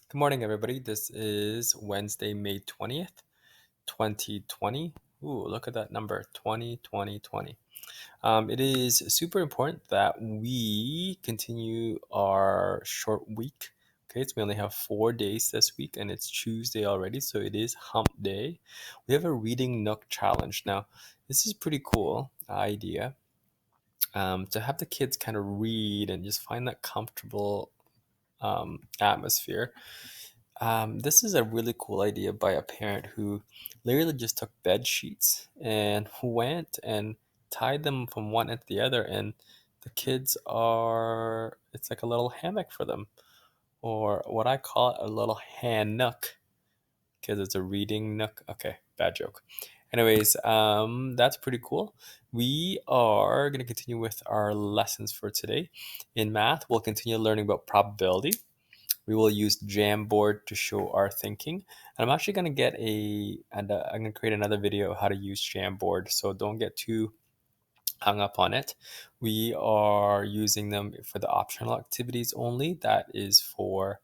Good morning, everybody. This is Wednesday, May 20th, 2020. Ooh, look at that number, 2020. It is super important that we continue our short week. Okay, so we only have 4 days this week, and it's Tuesday already, so it is hump day. We have a reading Nook challenge. Now, this is pretty cool idea to have the kids kind of read and just find that comfortable atmosphere. This is a really cool idea by a parent who literally just took bed sheets and went and tied them from one end to the other, and the kids are, it's like a little hammock for them, or what I call it, a little hand nook, because it's a reading nook. Okay, bad joke. Anyways, that's pretty cool. We are going to continue with our lessons for today. In math, we'll continue learning about probability. We will use Jamboard to show our thinking. And I'm actually going to I'm going to create another video of how to use Jamboard. So don't get too hung up on it. We are using them for the optional activities only. That is for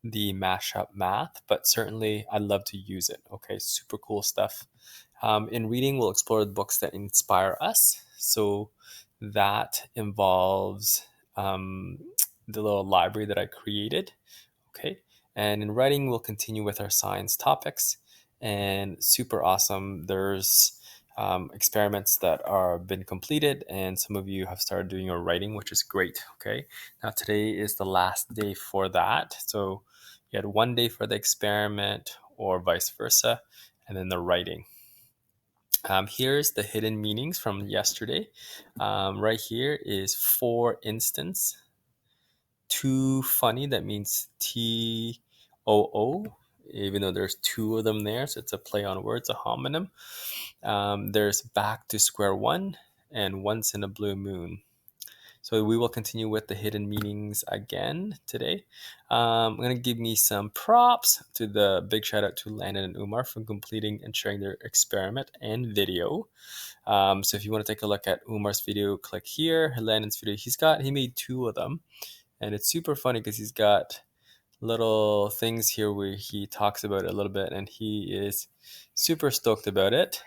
the mashup math, but certainly I'd love to use it. Okay, super cool stuff. In reading, we'll explore the books that inspire us. So that involves the little library that I created. Okay. And in writing, we'll continue with our science topics. And super awesome. There's experiments that are been completed, and some of you have started doing your writing, which is great. Okay. Now today is the last day for that. So you had 1 day for the experiment, or vice versa, and then the writing. Here's the hidden meanings from yesterday. Right here is for instance. Too funny, that means TOO, even though there's two of them there, so it's a play on words, a homonym. There's back to square one and once in a blue moon. So we will continue with the hidden meanings again today. I'm going to give me some props to the big shout out to Landon and Umar for completing and sharing their experiment and video. So if you want to take a look at Umar's video, click here. Landon's video, he made two of them. And it's super funny because he's got little things here where he talks about it a little bit, and he is super stoked about it.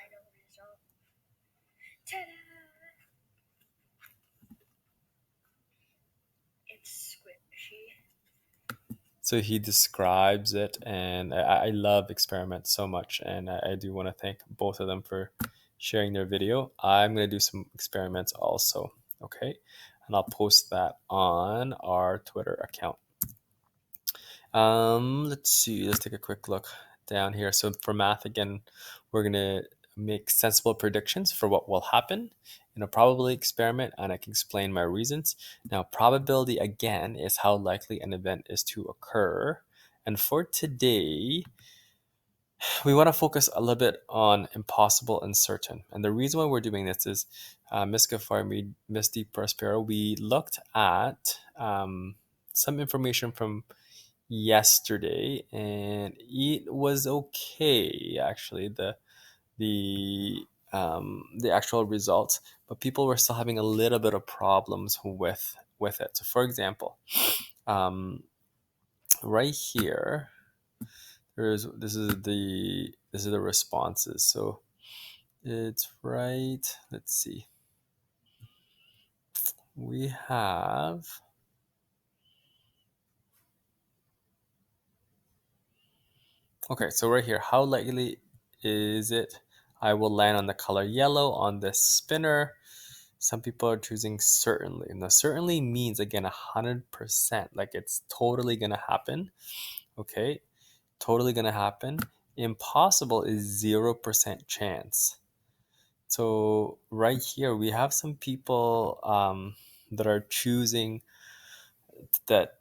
So he describes it, and I love experiments so much, and I do want to thank both of them for sharing their video. I'm going to do some experiments also, okay? And I'll post that on our Twitter account. Let's see. Let's take a quick look down here. So for math, again, we're gonna make sensible predictions for what will happen in a probability experiment, and I can explain my reasons. Now, probability again is how likely an event is to occur. And for today, we want to focus a little bit on impossible and certain. And the reason why we're doing this is Miss Gafar, Miss Deep Prospero, we looked at some information from yesterday, and it was okay actually, the actual results, but people were still having a little bit of problems with it. So for example, um, right here, there's this is the responses. So it's right, let's see, we have, okay, so right here, how likely is it I will land on the color yellow on this spinner? Some people are choosing certainly. Now, certainly means, again, 100%, like it's totally gonna happen. Okay, totally gonna happen. Impossible is 0% chance. So right here, we have some people that are choosing that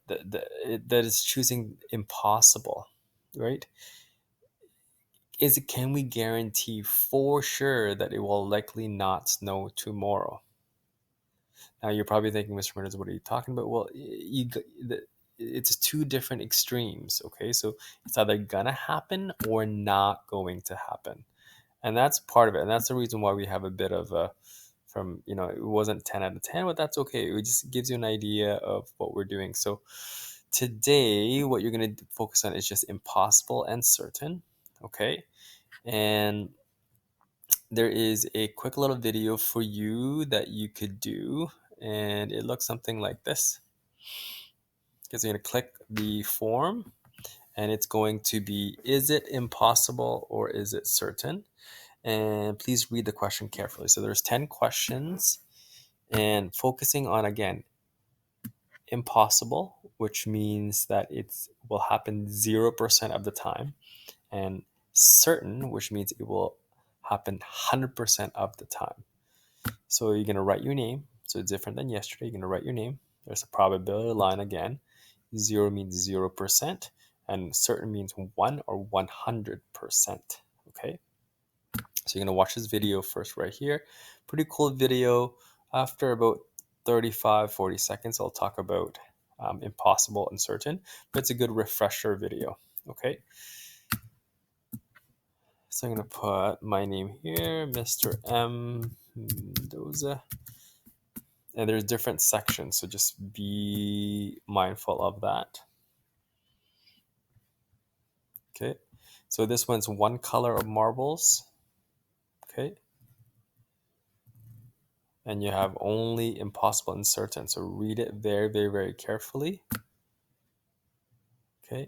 is choosing impossible, right? Can we guarantee for sure that it will likely not snow tomorrow? Now you're probably thinking, Mr. Mendez, what are you talking about? Well, it's two different extremes. Okay, so it's either gonna happen or not going to happen, and that's part of it. And that's the reason why we have a bit of a, from, it wasn't 10 out of 10, but that's okay. It just gives you an idea of what we're doing. So Today, what you're going to focus on is just impossible and certain. Okay. And there is a quick little video for you that you could do. And it looks something like this. Because you're going to click the form and it's going to be, is it impossible or is it certain? And please read the question carefully. So there's 10 questions and focusing on, again, impossible, which means that it will happen 0% of the time, and certain, which means it will happen 100% of the time. So you're going to write your name. So it's different than yesterday. You're going to write your name. There's a probability line again. 0 means 0%, and certain means 1 or 100%. Okay. So you're going to watch this video first right here. Pretty cool video. After about 35-40 seconds, I'll talk about impossible and certain, but it's a good refresher video. Okay. So I'm going to put my name here, Mr. M. Mendoza. And there's different sections, so just be mindful of that. Okay. So this one's one color of marbles. Okay. And you have only impossible and certain. So read it very, very, very carefully. Okay.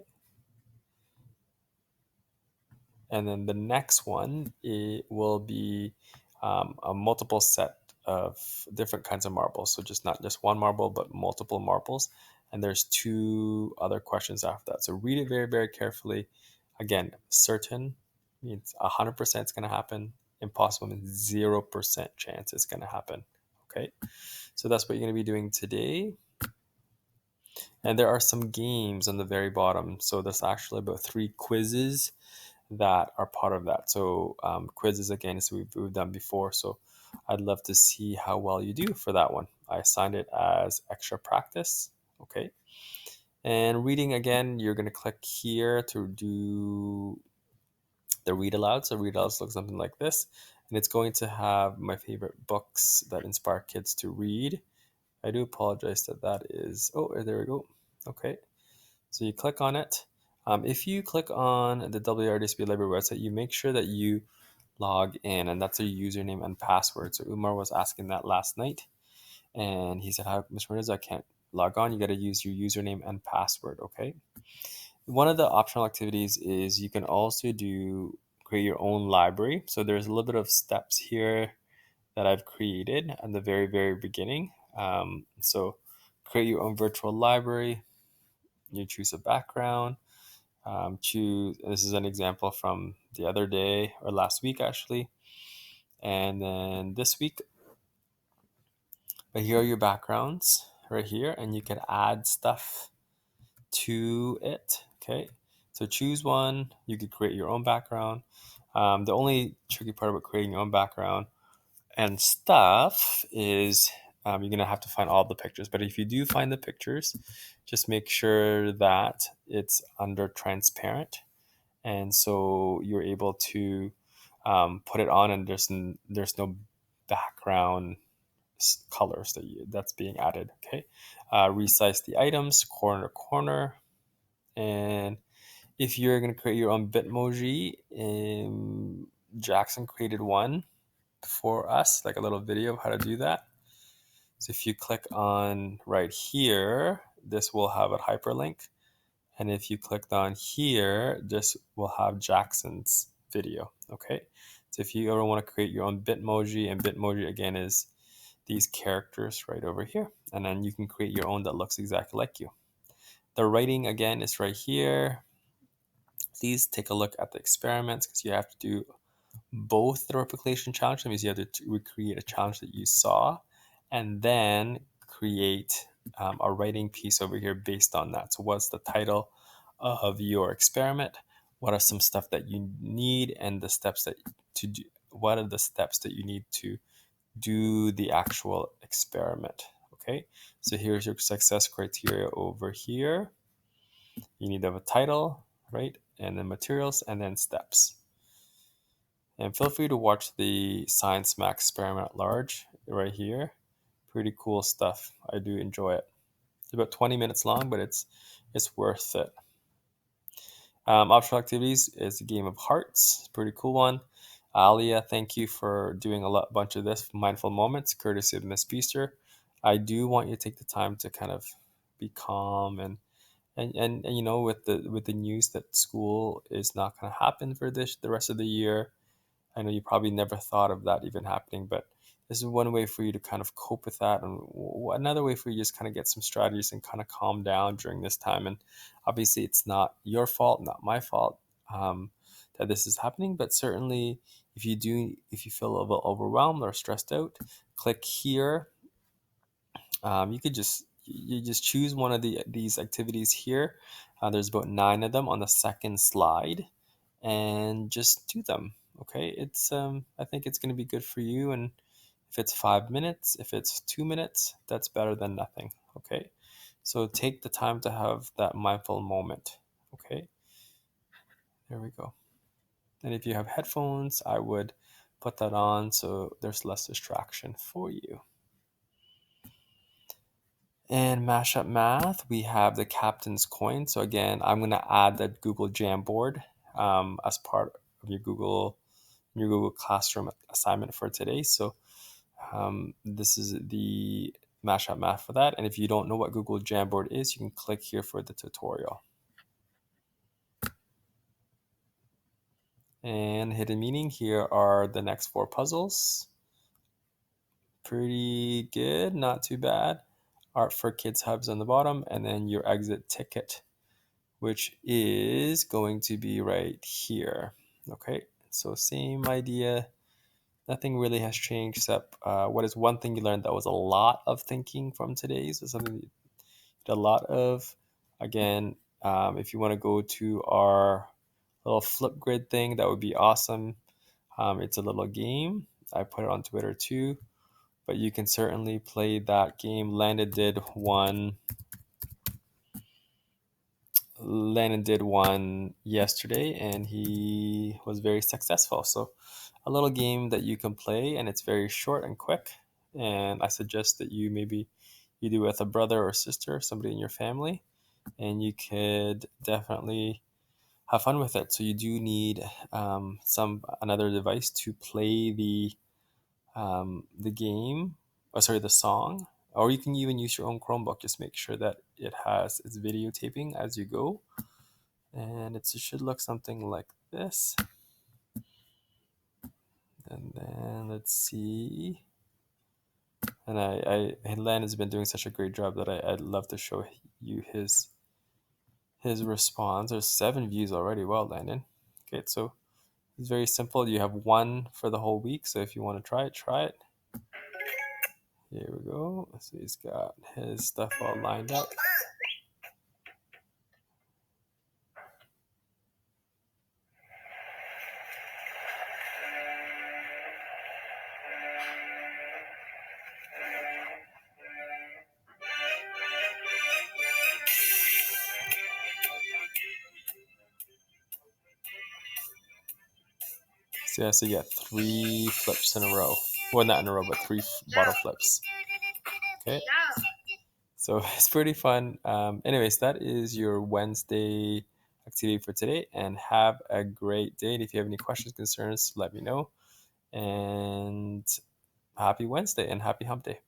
And then the next one, it will be a multiple set of different kinds of marbles. So just not just one marble, but multiple marbles. And there's 2 other questions after that. So read it very, very carefully. Again, certain means 100% it's going to happen. Impossible means 0% chance it's going to happen. Okay. So that's what you're going to be doing today. And there are some games on the very bottom. So there's actually about 3 quizzes that are part of that. So quizzes, again, is we've done before. So I'd love to see how well you do for that one. I assigned it as extra practice. Okay. And reading, again, you're going to click here to do the read aloud. So read aloud looks something like this. And it's going to have my favorite books that inspire kids to read. I do apologize that is, oh, there we go. Okay. So you click on it. If you click on the WRDSB Library website, you make sure that you log in, and that's a username and password. So Umar was asking that last night, and he said, "Hi, Mr. Mendes, I can't log on. You got to use your username and password." Okay. One of the optional activities is you can also create your own library. So there's a little bit of steps here that I've created at the very, very beginning. So create your own virtual library. You choose a background. Choose, this is an example from the other day or last week actually, and then this week. But here are your backgrounds right here, and you can add stuff to it. Okay, so choose one. You could create your own background. The only tricky part about creating your own background and stuff is you're gonna have to find all the pictures. But if you do find the pictures, just make sure that it's under transparent, and so you're able to put it on, and there's no background colors that's being added. Okay, resize the items corner to corner, and if you're going to create your own Bitmoji, Jackson created one for us, like a little video of how to do that. So if you click on right here, this will have a hyperlink. And if you clicked on here, this will have Jackson's video. Okay. So if you ever want to create your own Bitmoji, and Bitmoji again is these characters right over here. And then you can create your own that looks exactly like you. The writing again is right here. Please take a look at the experiments because you have to do both the replication challenge. That means you have to recreate a challenge that you saw and then create a writing piece over here based on that. So what's the title of your experiment? What are some stuff that you need and the steps that to do? What are the steps that you need to do the actual experiment? Okay, so here's your success criteria over here. You need to have a title, right? And then materials and then steps. And feel free to watch the Science Max experiment at large right here. Pretty cool stuff. I do enjoy it. It's about 20 minutes long, but it's It's worth it. Optional activities is a game of hearts. Pretty cool one. Alia, thank you for doing bunch of this mindful moments, courtesy of Miss Beaster. I do want you to take the time to kind of be calm and you know, with the news that school is not going to happen for the rest of the year. I know you probably never thought of that even happening, but this is one way for you to kind of cope with that, and another way for you to just kind of get some strategies and kind of calm down during this time. And obviously, it's not your fault, not my fault, that this is happening, but certainly, if you feel a little overwhelmed or stressed out, click here. You could just choose one of these activities here. There's about 9 of them on the second slide, and just do them. Okay, it's I think it's going to be good for you. And if it's 5 minutes, if it's 2 minutes, that's better than nothing. Okay, so take the time to have that mindful moment. Okay, there we go. And if you have headphones, I would put that on so there's less distraction for you. And Mashup Math, we have the captain's coin. So again, I'm going to add the Google Jamboard as part of your Google Classroom assignment for today. So this is the Mashup Math for that. And if you don't know what Google Jamboard is, you can click here for the tutorial. And hidden meaning, here are the next 4 puzzles. Pretty good, not too bad. Art for Kids hubs on the bottom, and then your exit ticket, which is going to be right here. Okay, so same idea. Nothing really has changed except what is one thing you learned that was a lot of thinking from today's, is something you did a lot of. Again, if you want to go to our little Flipgrid thing, that would be awesome. It's a little game. I put it on Twitter too, but you can certainly play that game. Landon did one yesterday, and he was very successful. So a little game that you can play, and it's very short and quick. And I suggest that you do with a brother or sister, somebody in your family, and you could definitely have fun with it. So you do need another device to play the game, the song, or you can even use your own Chromebook. Just make sure that it's videotaping as you go, and it should look something like this. And then let's see. And Len has been doing such a great job that I'd love to show you his response. There's 7 views already. Well, Landon. Okay, so it's very simple. You have 1 for the whole week. So if you want to try it. Here we go. So he's got his stuff all lined up. So he has to get 3 flips in a row. Well, not in a row, but 3 bottle flips. Okay. So it's pretty fun. Anyways, that is your Wednesday activity for today, and have a great day. And if you have any questions, concerns, let me know. And happy Wednesday and happy hump day.